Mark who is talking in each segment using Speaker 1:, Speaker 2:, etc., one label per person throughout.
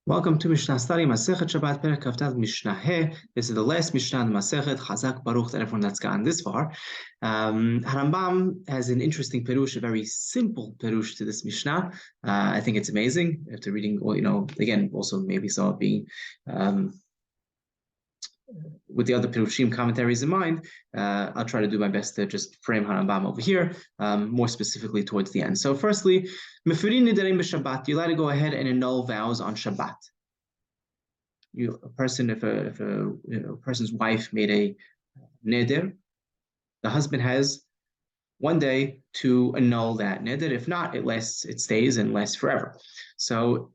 Speaker 1: Welcome to Mishna study, Masechet Shabbat, Perek Kaftat Mishnah He. This is the last Mishnah in the Masechet, Chazak Baruch, to everyone that's gotten this far. Harambam has an interesting perush, a very simple perush to this Mishnah. I think it's amazing. After reading, again, also maybe some of being with the other Perushim commentaries in mind, I'll try to do my best to just frame Harambam over here, more specifically towards the end. So firstly, Mefurin Nidarim b'Shabbat, you're allowed to go ahead and annul vows on Shabbat. If a person's wife made a neder, the husband has one day to annul that neder. If not, it stays and lasts forever. So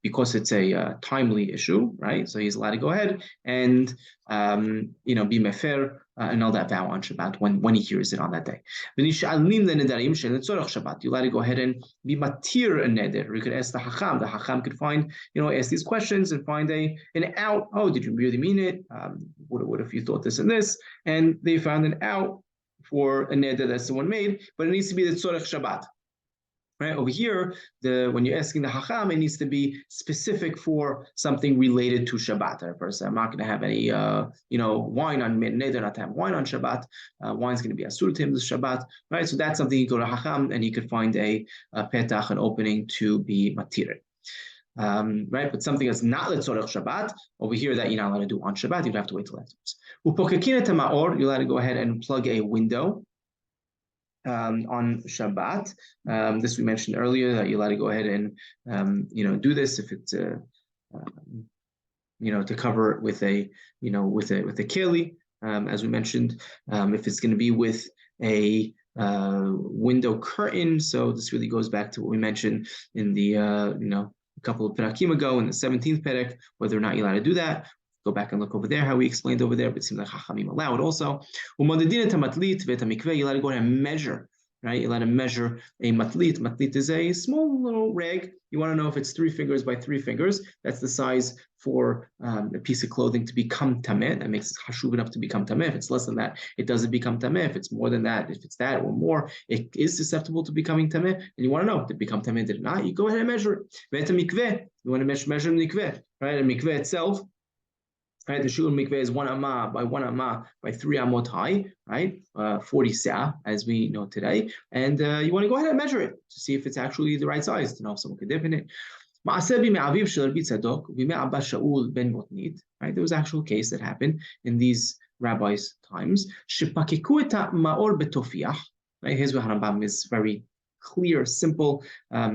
Speaker 1: because it's a timely issue, right? So he's allowed to go ahead and be mefer, annul that vow on Shabbat when he hears it on that day. You're allowed to go ahead and be matir a neder. You could ask the hacham. The hacham could find, ask these questions and find an out. Oh, did you really mean it? What if you thought this and this? And they found an out for a neder that someone made, but it needs to be the tzorech Shabbat. Right over here, when you're asking the hacham, it needs to be specific for something related to Shabbat. Person, I'm not going to have any, wine on neder, not to have wine on Shabbat. Wine's going to be asur to him this Shabbat, right? So that's something you go to hacham and you could find a petach, an opening to be matir. Right, but something that's not letzorech Shabbat over here that you're not allowed to do on Shabbat, you'd have to wait till afterwards. You're allowed to go ahead and plug a window on Shabbat. This we mentioned earlier that you're allowed to go ahead and do this if it's to cover it with a with a keli, as we mentioned. If it's going to be with a window curtain, so this really goes back to what we mentioned in the a couple of perakim ago in the 17th perek, whether or not you're allowed to do that. Go back and look over there, how we explained over there, but it seems like Chachamim allow it also. You're allowed to go ahead and measure, right? You're allowed to measure a matlit. Matlit is a small little rag. You want to know if it's 3 fingers by 3 fingers. That's the size for a piece of clothing to become tameh. That makes it hashuv enough to become tameh. If it's less than that, it doesn't become tameh. If it's more than that, if it's that or more, it is susceptible to becoming tameh. And you want to know, did it become tameh, did it not? You go ahead and measure it. You want to measure the mikveh, right? The mikveh itself, right, the shul mikveh is 1 amah by 1 amah by 3 amot high, right? 40 sa'ah, as we know today. And you want to go ahead and measure it to see if it's actually the right size, to know if someone could dip in it. Right? There was an actual case that happened in these rabbis' times. Right? Here's where Harambam is very clear, simple,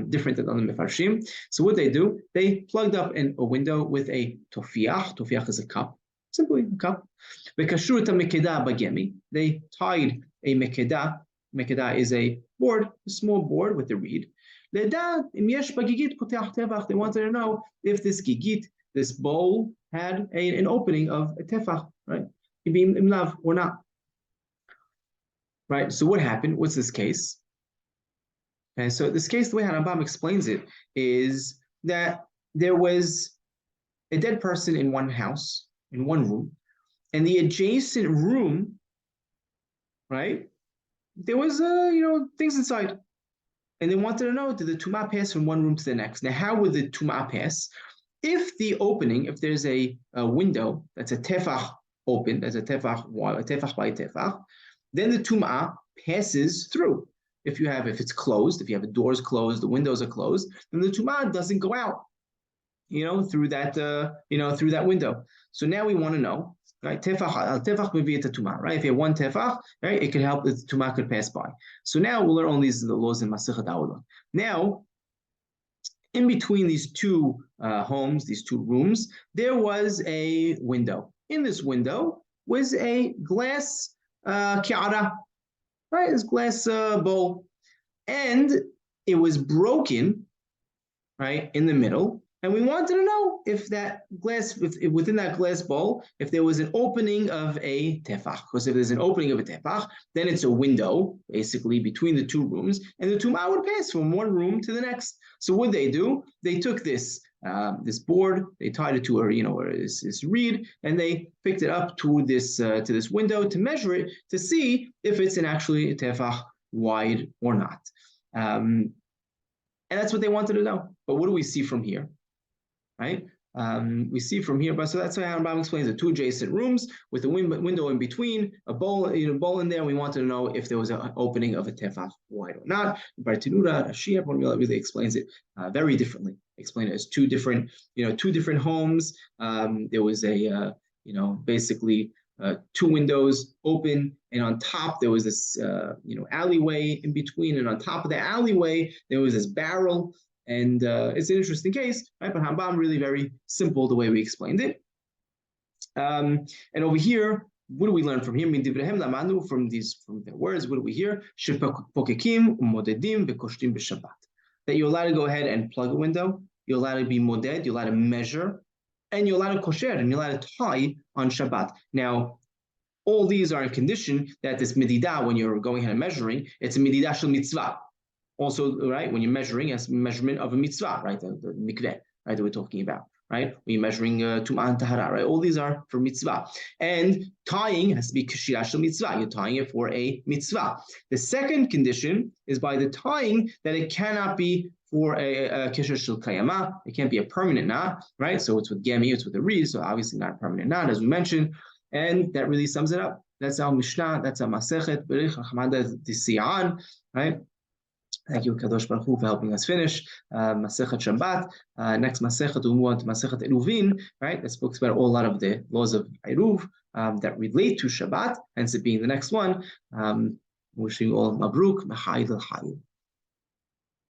Speaker 1: different than other mefarshim. So what they do, they plugged up in a window with a tofiach. Tofiach is a cup, simply a cup. They tied a mekedah. Mekedah is a board, a small board with a reed. They wanted to know if this gigit, this bowl, had an opening of a tefach, right? Imlav or not. Right, so what happened? What's this case? Okay, so this case, the way Harambam explains it, is that there was a dead person in one house, in one room, and the adjacent room, right, there was, things inside. And they wanted to know, did the tumah pass from one room to the next? Now, how would the tumah pass? If the opening, if there's a window that's a tefach open, that's a tefach by a tefach, then the tumah passes through. If it's closed, if you have the doors closed, the windows are closed, then the tumah doesn't go out, through that window. So now we want to know, right? Tefach meviyat tumah, right? If you have one tefach, right, it could help the tumah could pass by. So now we'll learn all these laws in Masechet Awalot. Now, in between these two homes, these two rooms, there was a window. In this window was a glass ki'ara, right, this glass bowl, and it was broken, right, in the middle, and we wanted to know if that glass, within that glass bowl, if there was an opening of a tefach, because if there's an opening of a tefach, then it's a window, basically, between the two rooms, and the tumah would pass from one room to the next. So what they do, they took this board, they tied it to this reed, and they picked it up to this window to measure it to see if it's actually a tefach wide or not. And that's what they wanted to know. But what do we see from here? right? We see from here, but so that's why Rambam explains the two adjacent rooms with a window in between, a bowl in there. We wanted to know if there was an opening of a tefach wide or not. Bartinura, Rashi, everyone really explains it very differently. Explain it as two different homes. There was a basically two windows open, and on top there was this alleyway in between, and on top of the alleyway there was this barrel. And it's an interesting case, right? But Rambam really very simple the way we explained it. And over here, what do we learn from here? From their words, what do we hear? That you're allowed to go ahead and plug a window, you're allowed to be moded, you're allowed to measure, and you're allowed to kosher, and you're allowed to tie on Shabbat. Now, all these are in condition that this mididah, when you're going ahead and measuring, it's a mididah shel mitzvah. Also, right, when you're measuring, it's measurement of a mitzvah, right, the mikveh, right, that we're talking about, right, when you're measuring tum'ah and tahara, right, all these are for mitzvah. And tying has to be kashira shel mitzvah, you're tying it for a mitzvah. The second condition is by the tying that it cannot be for a kisher shel kayama, it can't be a permanent knot, right, so it's with gemi, it's with a reed, so obviously not a permanent knot, as we mentioned, and that really sums it up. That's our Mishnah, that's our Masechet, Berich Hamada Disiyan, right. Thank you, Kadosh Baruch Hu, for helping us finish Masechet Shabbat. Next Masechet, we'll move on to Masechet Eruvin, right? That speaks about a lot of the laws of Eruv that relate to Shabbat, hence it being the next one. Wishing you all Mabruk, Ma'ayil Hayil.